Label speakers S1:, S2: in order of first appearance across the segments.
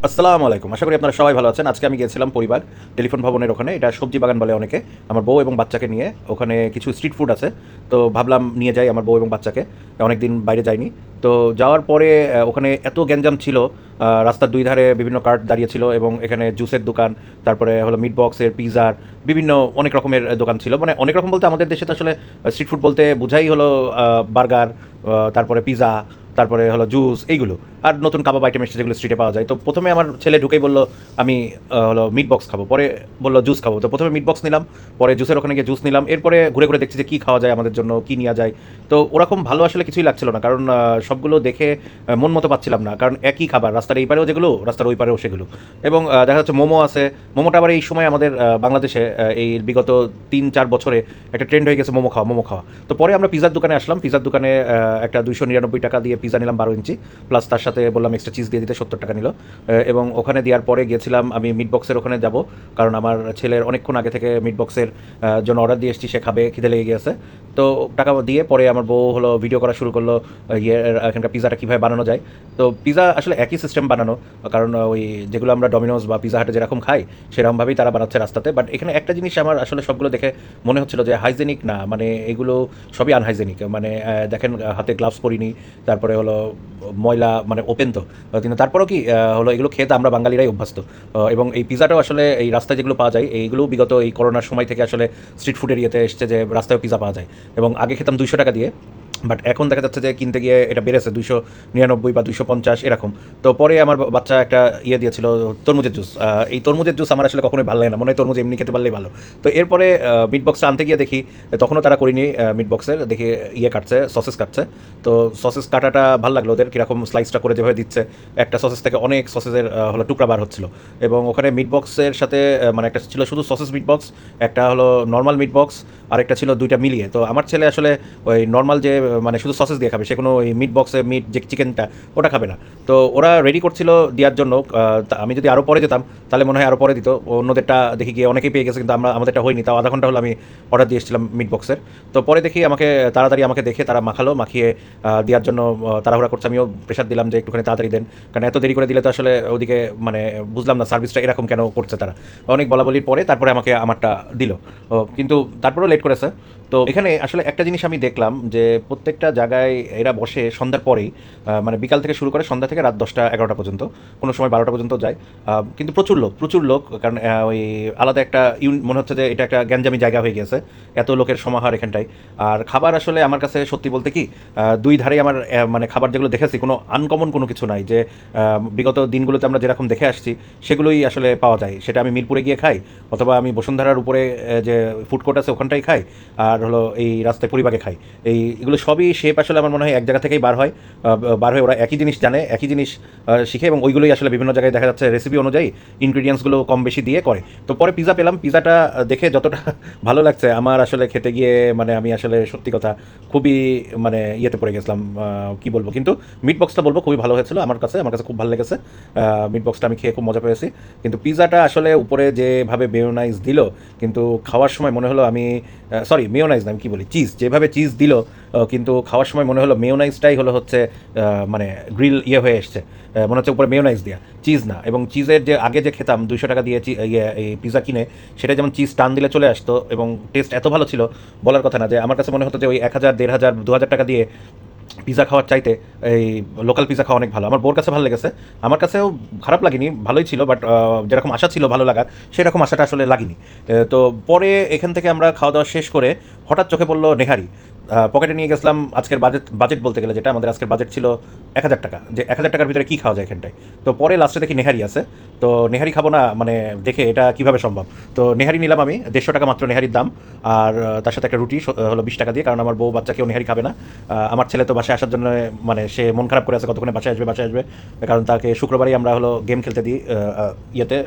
S1: আসসালামু আলাইকুম। আশা করি আপনারা সবাই ভালো আছেন। আজকে আমি গিয়েছিলাম পরিবার টেলিফোন ভবনের ওখানে। এটা সবজি বাগান বলে অনেকে। আমার বউ এবং বাচ্চাকে নিয়ে ওখানে কিছু স্ট্রিট ফুড আছে। তো ভাবলাম নিয়ে যাই আমার বউ এবং বাচ্চাকে। অনেকদিন বাইরে যাইনি। তো যাওয়ার পরে ওখানে এত গ্যাঞ্জাম ছিল। রাস্তার ২ ধারে বিভিন্ন কার্ট দাঁড়িয়ে ছিল এবং এখানে জুসের দোকান, তারপরে হলো মিট বক্সের, পিজ্জার বিভিন্ন অনেক রকমের দোকান ছিল। মানে অনেক রকম বলতে আমাদের দেশে তো আসলে স্ট্রিট ফুড বলতে বুঝাই হলো বার্গার, তারপরে পিজ্জা, তারপরে হলো জুস এইগুলো। আর নতুন কাবাব আইটেম এসেছে যেগুলো স্ট্রিটে পাওয়া যায়। তো প্রথমে আমার ছেলে ঢুকেই বলল আমি হলো মিট বক্স খাবো, পরে বললো জুস খাবো। তো প্রথমে মিট বক্স নিলাম, পরে জুসের ওখানে গিয়ে জুস নিলাম। এরপরে ঘুরে ঘুরে দেখছি যে কী খাওয়া যায় আমাদের জন্য, কী নেওয়া যায়। তো ওরকম ভালো আসলে কিছুই লাগছিল না, কারণ সবগুলো দেখে মন মতো পাচ্ছিলাম না, কারণ একই খাবার রাস্তার এই পারেও যেগুলো, রাস্তার ওই পারেও সেগুলো। এবং দেখা যাচ্ছে মোমো আছে। মোমোটা আবার এই সময় আমাদের বাংলাদেশে এই বিগত ৩-৪ বছরে একটা ট্রেন্ড হয়ে গেছে মোমো খাওয়া, মোমো খাওয়া। তো পরে আমরা পিজার দোকানে আসলাম। পিজার দোকানে একটা 299 টাকা দিয়ে পিজা নিলাম 12 ইঞ্চি, প্লাস তার সাথে বললাম এক্সট্রা চিজ দিয়ে দিতে, 70 টাকা নিল। এবং ওখানে দেওয়ার পরে গিয়েছিলাম আমি মিট বক্সের ওখানে যাব, কারণ আমার ছেলের অনেকক্ষণ আগে থেকে মিট বক্সের জন্য অর্ডার দিয়ে এসেছি, সে খাবে, খিদে লেগে গিয়েছে। তো টাকা দিয়ে পরে আমার বউ হলো ভিডিও করা শুরু করলো এখানকার পিজাটা কীভাবে বানানো যায়। তো পিজা আসলে একই সিস্টেম বানানো, কারণ ওই যেগুলো আমরা ডমিনোজ বা পিজা হাটে যেরকম খাই সেরকমভাবেই তারা বানাচ্ছে রাস্তাতে। বাট এখানে একটা জিনিস আমার আসলে সবগুলো দেখে মনে হচ্ছিল যে হাইজেনিক না, মানে এগুলো সবই আনহাইজেনিক। মানে দেখেন হাতে গ্লাভস পরিনি, তারপরে হলো ময়লা, মানে ওপেন তো। কিন্তু তারপরেও কি হলো এগুলো খেতে আমরা বাঙালিরাই অভ্যস্ত। এবং এই পিজাটাও আসলে এই রাস্তায় যেগুলো পাওয়া যায় এইগুলো বিগত এই করোনার সময় থেকে আসলে স্ট্রিট ফুডের ইয়েতে এসছে যে রাস্তায় পিজা পাওয়া যায়। এবং আগে খেতাম 200 টাকা দিয়ে, বাট এখন দেখা যাচ্ছে যে কিনতে গিয়ে এটা বেড়েছে 299 বা 250 এরকম। তো পরে আমার বাচ্চা একটা ইয়ে দিয়েছিল, তরমুজের জুস। এই তরমুজের জুস আমার আসলে কখনোই ভালো লাগে না, মনে হয় তরমুজ এমনি খেতে পারলেই ভালো। তো এরপরে মিট বক্সটা আনতে গিয়ে দেখি তখনও তারা করিনি মিট বক্সের, দেখি ইয়ে কাটছে, সসেস কাটছে। তো সসেস কাটাটা ভালো লাগলো ওদের, কীরকম স্লাইসটা করে যেভাবে দিচ্ছে, একটা সসেস থেকে অনেক সসেসের হলো টুকরা বার হচ্ছিল। এবং ওখানে মিট বক্সের সাথে মানে একটা ছিল শুধু সসেস মিট বক্স, একটা হলো নর্মাল মিট বক্স, আর একটা ছিল দুইটা মিলিয়ে। তো আমার ছেলে আসলে ওই নর্মাল যে মানে শুধু সসেস দিয়ে খাবে, সে কোনো ওই মিট বক্সে মিট যে চিকেনটা ওটা খাবে না। তো ওরা রেডি করছিল দেওয়ার জন্য। আমি যদি আরও পরে যেতাম তাহলে মনে হয় আরও পরে দিত। অন্যদেরটা দেখি গিয়ে অনেকেই পেয়ে গেছে, কিন্তু আমাদেরটা হয়নি। তাও আধা ঘন্টা হলো আমি অর্ডার দিয়ে এসেছিলাম মিট বক্সের। তো পরে দেখি আমাকে তাড়াতাড়ি আমাকে দেখে তারা মাখালো, মাখিয়ে দেওয়ার জন্য তাড়াহুড়া করছে। আমিও প্রেশার দিলাম যে একটুখানি তাড়াতাড়ি দেন, কারণ এত দেরি করে দিলে তো আসলে ওদিকে মানে বুঝলাম না সার্ভিসটা এরকম কেন করছে তারা। অনেক বলাবলির পরে তারপরে আমাকে আমারটা দিল, কিন্তু তারপরেও লেট করেছে। তো এখানে আসলে একটা জিনিস আমি দেখলাম যে প্রত্যেকটা জায়গায় এরা বসে সন্ধ্যার পরেই, মানে বিকাল থেকে শুরু করে সন্ধ্যা থেকে রাত 10টা-11টা পর্যন্ত, কোনো সময় 12টা পর্যন্ত যায়। কিন্তু প্রচুর লোক, প্রচুর লোক, কারণ ওই আলাদা একটা মনে হচ্ছে যে এটা একটা গ্যাঞ্জামি জায়গা হয়ে গেছে, এত লোকের সমাহার এখানটায়। আর খাবার আসলে আমার কাছে সত্যি বলতে কি, দুই ধারেই আমার মানে খাবার যেগুলো দেখেছি কোনো আনকমন কোনো কিছু নাই, যে বিগত দিনগুলোতে আমরা যেরকম দেখে আসছি সেগুলোই আসলে পাওয়া যায়। সেটা আমি মিরপুরে গিয়ে খাই, অথবা আমি বসুন্ধরার উপরে যে ফুড কোর্ট আছে ওখানটাই খাই, আর হলো এই রাস্তায় পরিবাগে খাই। এগুলো সবই শেপ আসলে আমার মনে হয় এক জায়গা থেকেই বার হয়। বার হয়ে ওরা একই জিনিস জানে, একই জিনিস শিখে, এবং ওইগুলোই আসলে বিভিন্ন জায়গায় দেখা যাচ্ছে রেসিপি অনুযায়ী ইনগ্রিডিয়েন্টসগুলো কম বেশি দিয়ে করে। তো পরে পিজা পেলাম, পিজাটা দেখে যতটা ভালো লাগছে আমার আসলে খেতে গিয়ে, মানে আমি আসলে সত্যি কথা খুবই মানে ইয়েতে পড়ে গেছিলাম, কী বলবো। কিন্তু মিট বক্সটা বলবো খুবই ভালো হয়েছিল আমার কাছে খুব ভালো লেগেছে। মিট বক্সটা আমি খেয়ে খুব মজা পেয়েছি। কিন্তু পিজাটা আসলে উপরে যেভাবে মেয়োনাইজ দিল, কিন্তু খাওয়ার সময় মনে হলো আমি, সরি মেয়োনাইজ না, আমি কী বলি, চিজ, যেভাবে চিজ দিল, কিন্তু খাওয়ার সময় মনে হলো মেয়োনাইজটাই হলো হচ্ছে মানে গ্রিল ইয়ে হয়ে এসছে। মনে হচ্ছে উপরে মেয়োনাইজ দেওয়া, চিজ না। এবং চিজের যে আগে যে খেতাম 200 টাকা দিয়ে ইয়ে এই পিজা কিনে, সেটা যেমন চিজ টান দিলে চলে আসতো এবং টেস্ট এত ভালো ছিল বলার কথা না। যে আমার কাছে মনে হতো যে ওই 1000, 1500, 2000 টাকা দিয়ে পিজা খাওয়ার চাইতে এই লোকাল পিজা খাওয়া অনেক ভালো। আমার বোর কাছে ভালো লেগেছে, আমার কাছেও খারাপ লাগেনি, ভালোই ছিল। বাট যেরকম আশা ছিল ভালো লাগার, সেরকম আশাটা আসলে লাগেনি। তো পরে এখান থেকে আমরা খাওয়া দাওয়া শেষ করে হঠাৎ চোখে পড়লো নেহারি। পকেটে নিয়ে গেছিলাম, আজকের বাজেট বলতে গেলে যেটা আমাদের আজকের বাজেট ছিল 1000 টাকা, যে 1000 টাকার ভিতরে কী খাওয়া যায় এখানটায়। তো পরে লাস্টে দেখি নেহারি আছে। তো নেহারি খাবো না মানে দেখে এটা কীভাবে সম্ভব। তো নেহারি নিলাম আমি, 150 টাকা মাত্র নেহারির দাম। আর তার সাথে একটা রুটি হলো 20 টাকা দিয়ে, কারণ আমার বউ বাচ্চা কেউ নেহারি খাবে না। আমার ছেলে তো বাসায় আসার জন্য মানে সে মন খারাপ করে আছে কতক্ষণে বাসায় আসবে, বাসায় আসবে। কারণ তাকে শুক্রবারই আমরা হলো গেম খেলতে দিই ইয়েতে,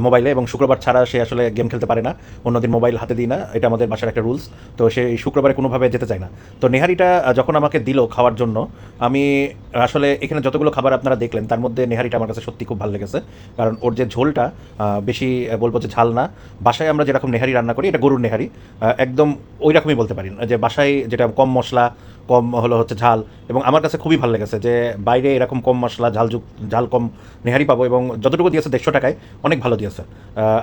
S1: মোবাইলে, এবং শুক্রবার ছাড়া সে আসলে গেম খেলতে পারে না, অন্যদিন মোবাইল হাতে দিই না, এটা আমাদের বাসার একটা রুলস। তো সে শুক্রবারে কোনোভাবে যেতে চায় না। তো নেহারিটা যখন আমাকে দিল খাওয়ার জন্য, আমি আসলে এখানে যতগুলো খাবার আপনারা দেখলেন তার মধ্যে নেহারিটা আমার কাছে সত্যি খুব ভালো লেগেছে। কারণ ওর যে ঝোলটা বেশি বলবো যে ঝাল না। বাসায় আমরা যেরকম নেহারি রান্না করি, এটা গরুর নেহারি, একদম ওই রকমই বলতে পারি, যে বাসায় যেটা কম মশলা, কম হলো হচ্ছে ঝাল, এবং আমার কাছে খুবই ভালো লেগেছে যে বাইরে এরকম কম মশলা ঝাল কম নেহারি পাবো, এবং যতটুকু দিয়েছে 150 টাকায় অনেক ভালো দিয়েছে।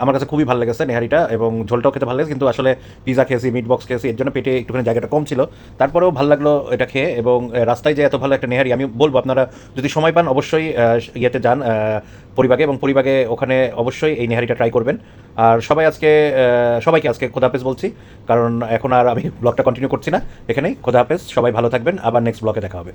S1: আমার কাছে খুবই ভালো লেগেছে নেহারিটা, এবং ঝোলটাও খেতে ভালো লেগেছে। কিন্তু আসলে পিজা খেয়েছি, মিট বক্স খেয়েছি, এর জন্য পেটে একটুখানি জায়গাটা কম ছিল। তারপরেও ভালো লাগলো এটা খেয়ে, এবং রাস্তায় যে এত ভালো একটা নেহারি, আমি বলবো আপনারা যদি সময় পান অবশ্যই ইয়েতে যান, পরিবাগে, এবং পরিবাগে ওখানে অবশ্যই এই নেহারিটা ট্রাই করবেন। আর সবাইকে আজকে খোদা হাফেজ বলছি, কারণ এখন আর আমি ব্লগটা কন্টিনিউ করছি না এখানেই। খোদা হাফেজ, সবাই ভালো থাকবেন, আবার নেক্সট ব্লগে দেখা হবে।